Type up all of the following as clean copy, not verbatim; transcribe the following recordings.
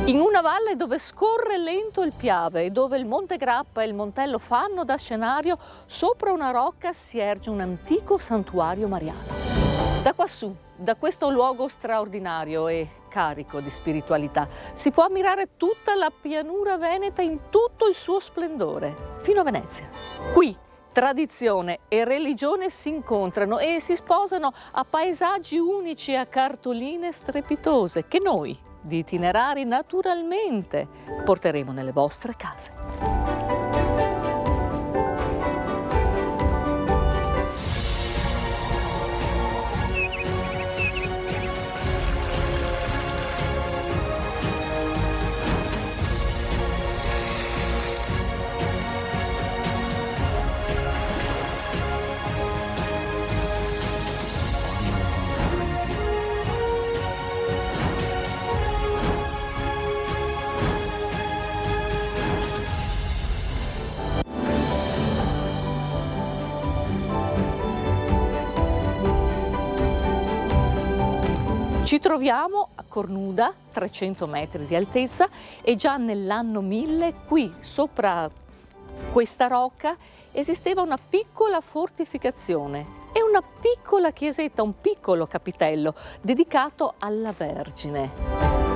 In una valle dove scorre lento il Piave e dove il Monte Grappa e il Montello fanno da scenario, sopra una rocca si erge un antico santuario mariano. Da quassù, da questo luogo straordinario e carico di spiritualità, si può ammirare tutta la pianura veneta in tutto il suo splendore, fino a Venezia. Qui tradizione e religione si incontrano e si sposano a paesaggi unici e a cartoline strepitose che noi, di itinerari, naturalmente porteremo nelle vostre case. Ci troviamo a Cornuda, 300 metri di altezza, e già nell'anno 1000 qui, sopra questa rocca, esisteva una piccola fortificazione e una piccola chiesetta, un piccolo capitello dedicato alla Vergine.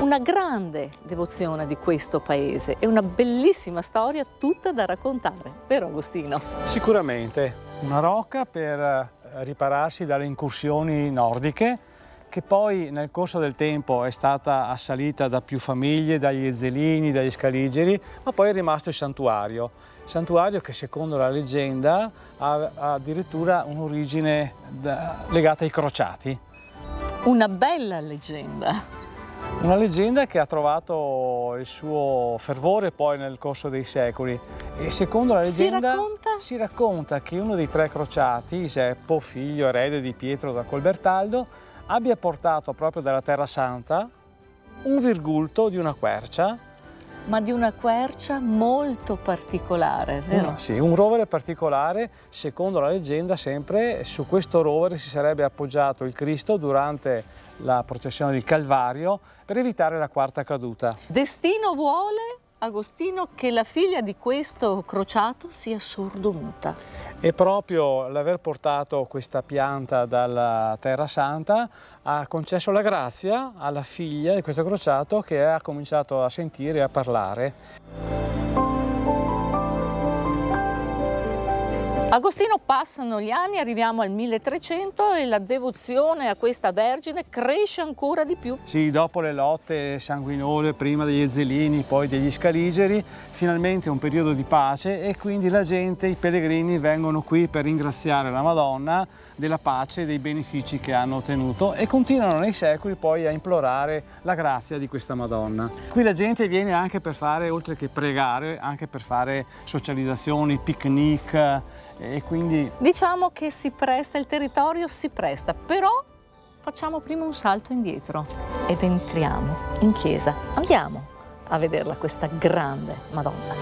Una grande devozione di questo paese e una bellissima storia tutta da raccontare, vero Agostino? Sicuramente, una rocca per ripararsi dalle incursioni nordiche, che poi nel corso del tempo è stata assalita da più famiglie, dagli Ezzelini, dagli Scaligeri, ma poi è rimasto il santuario che secondo la leggenda ha addirittura un'origine legata ai crociati. Una bella leggenda. Una leggenda che ha trovato il suo fervore poi nel corso dei secoli e secondo la leggenda si racconta che uno dei tre crociati, Iseppo, figlio erede di Pietro da Colbertaldo, abbia portato proprio dalla Terra Santa un virgulto di una quercia. Ma di una quercia molto particolare, vero? Sì, un rovere particolare. Secondo la leggenda sempre su questo rovere si sarebbe appoggiato il Cristo durante la processione del Calvario per evitare la quarta caduta. Destino vuole, Agostino, che la figlia di questo crociato sia sordomuta. E proprio l'aver portato questa pianta dalla Terra Santa ha concesso la grazia alla figlia di questo crociato che ha cominciato a sentire e a parlare. Agostino, passano gli anni, arriviamo al 1300 e la devozione a questa Vergine cresce ancora di più. Sì, dopo le lotte sanguinose, prima degli Ezzelini, poi degli Scaligeri, finalmente un periodo di pace e quindi la gente, i pellegrini vengono qui per ringraziare la Madonna della pace e dei benefici che hanno ottenuto e continuano nei secoli poi a implorare la grazia di questa Madonna. Qui la gente viene anche per fare, oltre che pregare, anche per fare socializzazioni, picnic. E quindi diciamo che il territorio si presta, però facciamo prima un salto indietro ed entriamo in chiesa. Andiamo a vederla questa grande Madonna.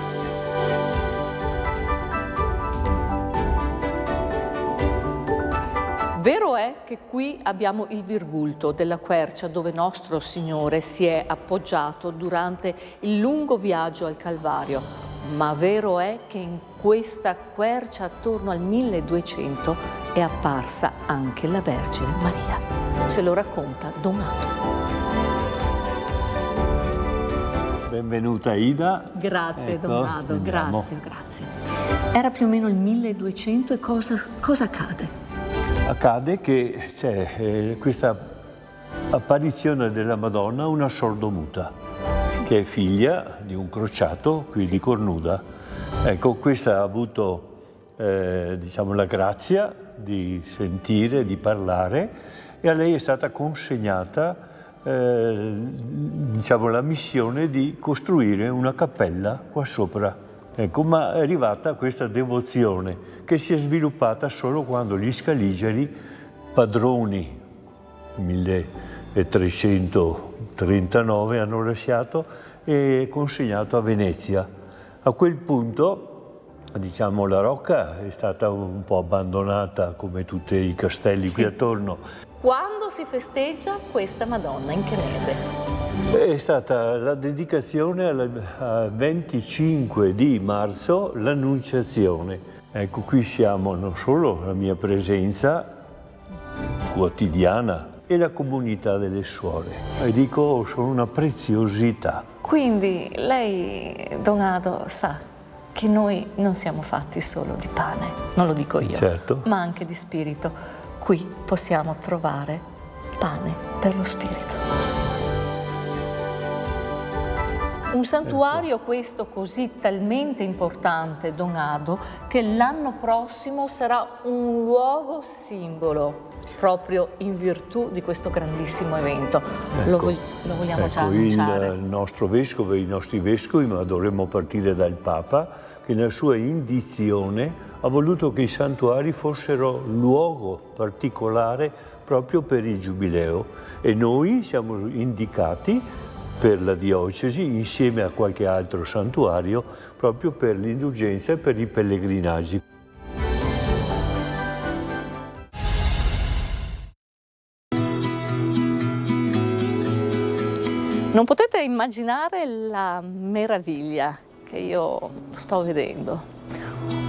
Vero è che qui abbiamo il virgulto della quercia dove nostro Signore si è appoggiato durante il lungo viaggio al Calvario. Ma vero è che in questa quercia attorno al 1200 è apparsa anche la Vergine Maria. Ce lo racconta Donato. Benvenuta Ida. Grazie ecco, Donato, andiamo. grazie. Era più o meno il 1200 e cosa accade? Accade che c'è questa apparizione della Madonna, una sordomuta, che è figlia di un crociato qui di Cornuda. Ecco, questa ha avuto diciamo, la grazia di sentire, di parlare e a lei è stata consegnata diciamo, la missione di costruire una cappella qua sopra. Ecco, ma è arrivata questa devozione che si è sviluppata solo quando gli Scaligeri, padroni 1339, hanno lasciato e consegnato a Venezia. A quel punto, diciamo, la rocca è stata un po' abbandonata come tutti i castelli qui attorno. Quando si festeggia questa Madonna? In che mese? È stata la dedicazione al 25 di marzo, l'Annunciazione. Ecco, qui siamo non solo la mia presenza quotidiana e la comunità delle suore. E dico, sono una preziosità. Quindi lei, Don Ado, sa che noi non siamo fatti solo di pane, non lo dico io, certo, ma anche di spirito. Qui possiamo trovare pane per lo spirito. Un santuario questo così talmente importante, Don Ado, che l'anno prossimo sarà un luogo simbolo, proprio in virtù di questo grandissimo evento. Lo vogliamo già annunciare? Il nostro vescovo e i nostri vescovi, ma dovremmo partire dal Papa, che nella sua indizione ha voluto che i santuari fossero luogo particolare proprio per il Giubileo. E noi siamo indicati per la diocesi, insieme a qualche altro santuario, proprio per l'indulgenza e per i pellegrinaggi. Non potete immaginare la meraviglia che io sto vedendo.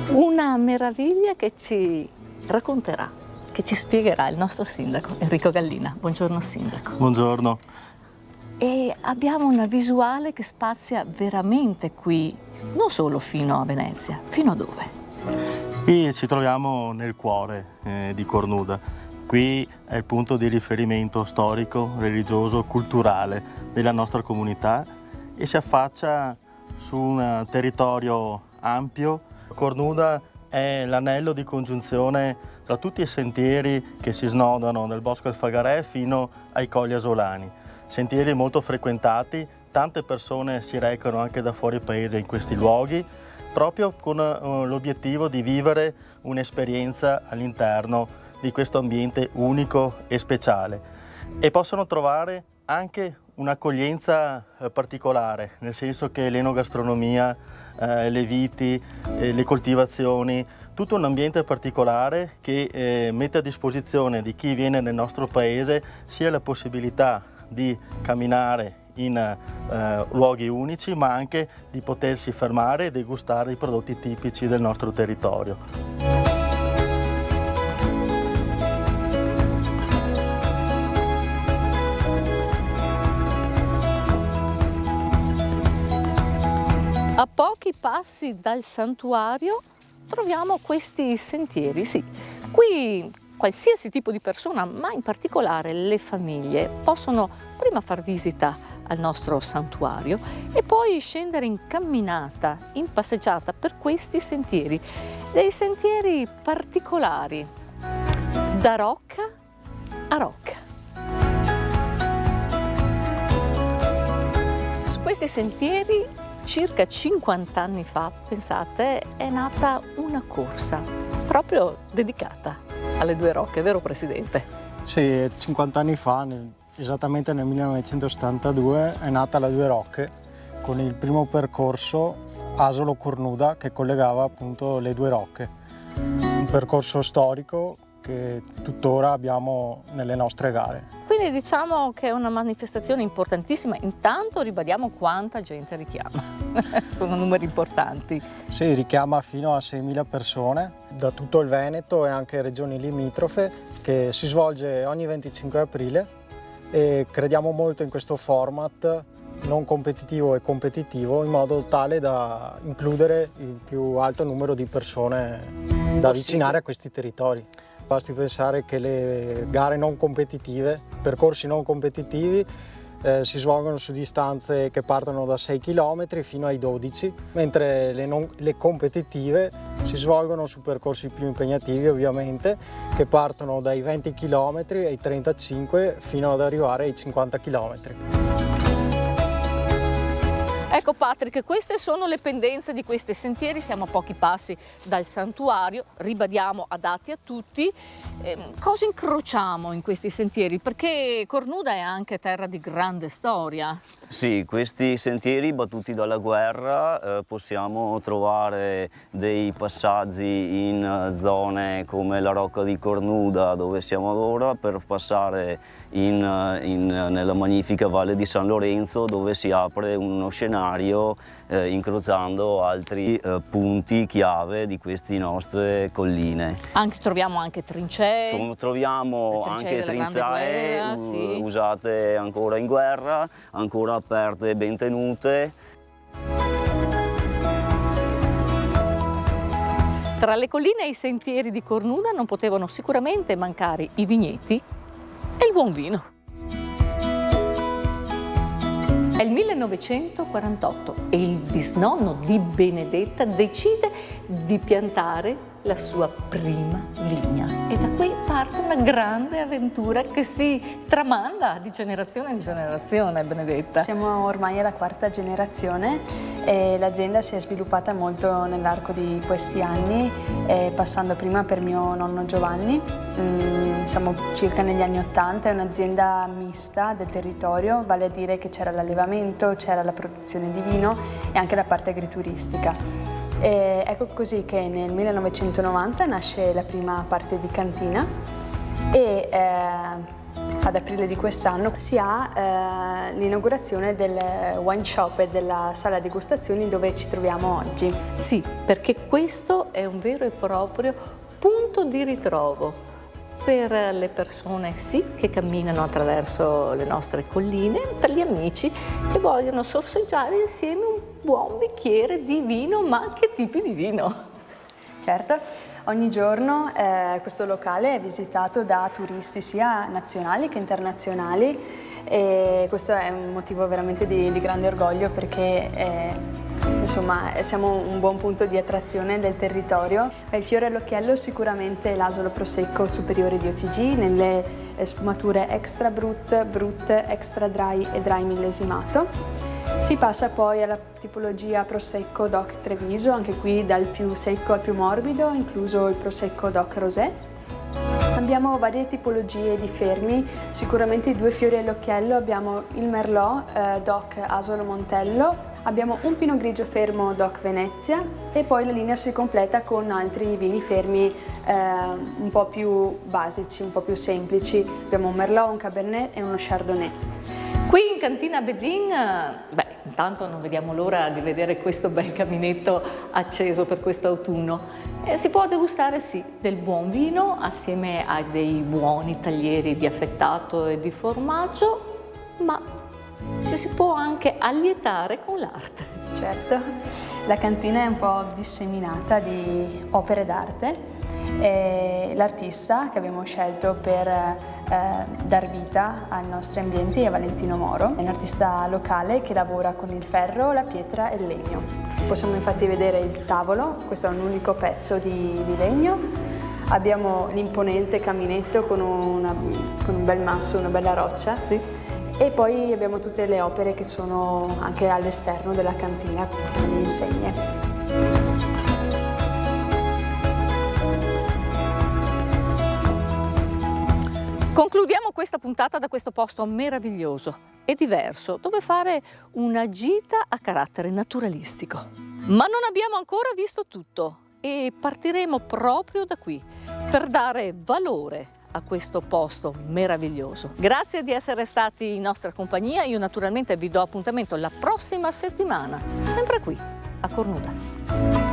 Una meraviglia che ci racconterà, che ci spiegherà il nostro sindaco Enrico Gallina. Buongiorno sindaco. Buongiorno. E abbiamo una visuale che spazia veramente qui, non solo fino a Venezia, fino a dove? Qui ci troviamo nel cuore di Cornuda. Qui è il punto di riferimento storico, religioso, culturale della nostra comunità e si affaccia su un territorio ampio. Cornuda è l'anello di congiunzione tra tutti i sentieri che si snodano dal Bosco del Fagarè fino ai Colli Asolani. Sentieri molto frequentati, tante persone si recano anche da fuori paese in questi luoghi, proprio con l'obiettivo di vivere un'esperienza all'interno di questo ambiente unico e speciale. E possono trovare anche un'accoglienza particolare, nel senso che l'enogastronomia, le viti, le coltivazioni, tutto un ambiente particolare che mette a disposizione di chi viene nel nostro paese sia la possibilità di camminare in luoghi unici, ma anche di potersi fermare e degustare i prodotti tipici del nostro territorio. A pochi passi dal santuario troviamo questi sentieri, sì. Qui qualsiasi tipo di persona, ma in particolare le famiglie, possono prima far visita al nostro santuario e poi scendere in camminata, in passeggiata per questi sentieri, dei sentieri particolari, da rocca a rocca. Su questi sentieri, circa 50 anni fa, pensate, è nata una corsa proprio dedicata alle due rocche, vero Presidente? Sì, 50 anni fa, esattamente nel 1972, è nata la Due Rocche con il primo percorso Asolo-Cornuda che collegava appunto le due rocche. Un percorso storico che tuttora abbiamo nelle nostre gare. Quindi diciamo che è una manifestazione importantissima. Intanto ribadiamo quanta gente richiama. Sono numeri importanti. Sì, richiama fino a 6.000 persone da tutto il Veneto e anche regioni limitrofe, che si svolge ogni 25 aprile e crediamo molto in questo format non competitivo e competitivo, in modo tale da includere il più alto numero di persone da avvicinare a questi territori. Basti pensare che le gare non competitive, percorsi non competitivi, si svolgono su distanze che partono da 6 km fino ai 12, mentre le competitive si svolgono su percorsi più impegnativi ovviamente, che partono dai 20 km ai 35 fino ad arrivare ai 50 km. Ecco Patrick, queste sono le pendenze di questi sentieri, siamo a pochi passi dal santuario, ribadiamo adatti a tutti. Cosa incrociamo in questi sentieri? Perché Cornuda è anche terra di grande storia. Sì, questi sentieri battuti dalla guerra possiamo trovare dei passaggi in zone come la Rocca di Cornuda, dove siamo ora, per passare nella magnifica Valle di San Lorenzo, dove si apre uno scenario incrociando altri punti chiave di queste nostre colline. Troviamo anche trincee. Troviamo anche trincee sì, usate ancora in guerra, ancora aperte e ben tenute. Tra le colline e i sentieri di Cornuda non potevano sicuramente mancare i vigneti e il buon vino. È il 1948 e il bisnonno di Benedetta decide di piantare la sua prima vigna e da qui parte una grande avventura che si tramanda di generazione in generazione, Benedetta. Siamo ormai alla quarta generazione e l'azienda si è sviluppata molto nell'arco di questi anni, passando prima per mio nonno Giovanni. Siamo circa negli anni 80, è un'azienda mista del territorio, vale a dire che c'era l'allevamento, c'era la produzione di vino e anche la parte agrituristica. E ecco così che nel 1990 nasce la prima parte di cantina e ad aprile di quest'anno si ha l'inaugurazione del wine shop e della sala degustazioni dove ci troviamo oggi. Sì, perché questo è un vero e proprio punto di ritrovo per le persone che camminano attraverso le nostre colline, per gli amici che vogliono sorseggiare insieme un buon bicchiere di vino, ma che tipi di vino? Certo, ogni giorno questo locale è visitato da turisti sia nazionali che internazionali e questo è un motivo veramente di grande orgoglio perché insomma, siamo un buon punto di attrazione del territorio. Il fiore all'occhiello sicuramente l'Asolo Prosecco superiore di OTG nelle sfumature extra brut, brut, extra dry e dry millesimato. Si passa poi alla tipologia Prosecco DOC Treviso, anche qui dal più secco al più morbido, incluso il Prosecco DOC Rosé. Abbiamo varie tipologie di fermi, sicuramente i due fiori all'occhiello abbiamo il Merlot DOC Asolo Montello, abbiamo un Pinot Grigio fermo DOC Venezia e poi la linea si completa con altri vini fermi un po' più basici, un po' più semplici. Abbiamo un Merlot, un Cabernet e uno Chardonnay. Qui in Cantina Bedin, intanto non vediamo l'ora di vedere questo bel caminetto acceso per questo autunno. Si può degustare sì del buon vino assieme a dei buoni taglieri di affettato e di formaggio, ma ci si può anche allietare con l'arte. Certo, la cantina è un po' disseminata di opere d'arte. L'artista che abbiamo scelto per dar vita ai nostri ambienti è Valentino Moro, è un artista locale che lavora con il ferro, la pietra e il legno. Possiamo infatti vedere il tavolo, questo è un unico pezzo di legno. Abbiamo l'imponente caminetto con un bel masso, una bella roccia. Sì. E poi abbiamo tutte le opere che sono anche all'esterno della cantina, le insegne. Concludiamo questa puntata da questo posto meraviglioso e diverso, dove fare una gita a carattere naturalistico. Ma non abbiamo ancora visto tutto e partiremo proprio da qui per dare valore a questo posto meraviglioso. Grazie di essere stati in nostra compagnia, io naturalmente vi do appuntamento la prossima settimana, sempre qui a Cornuda.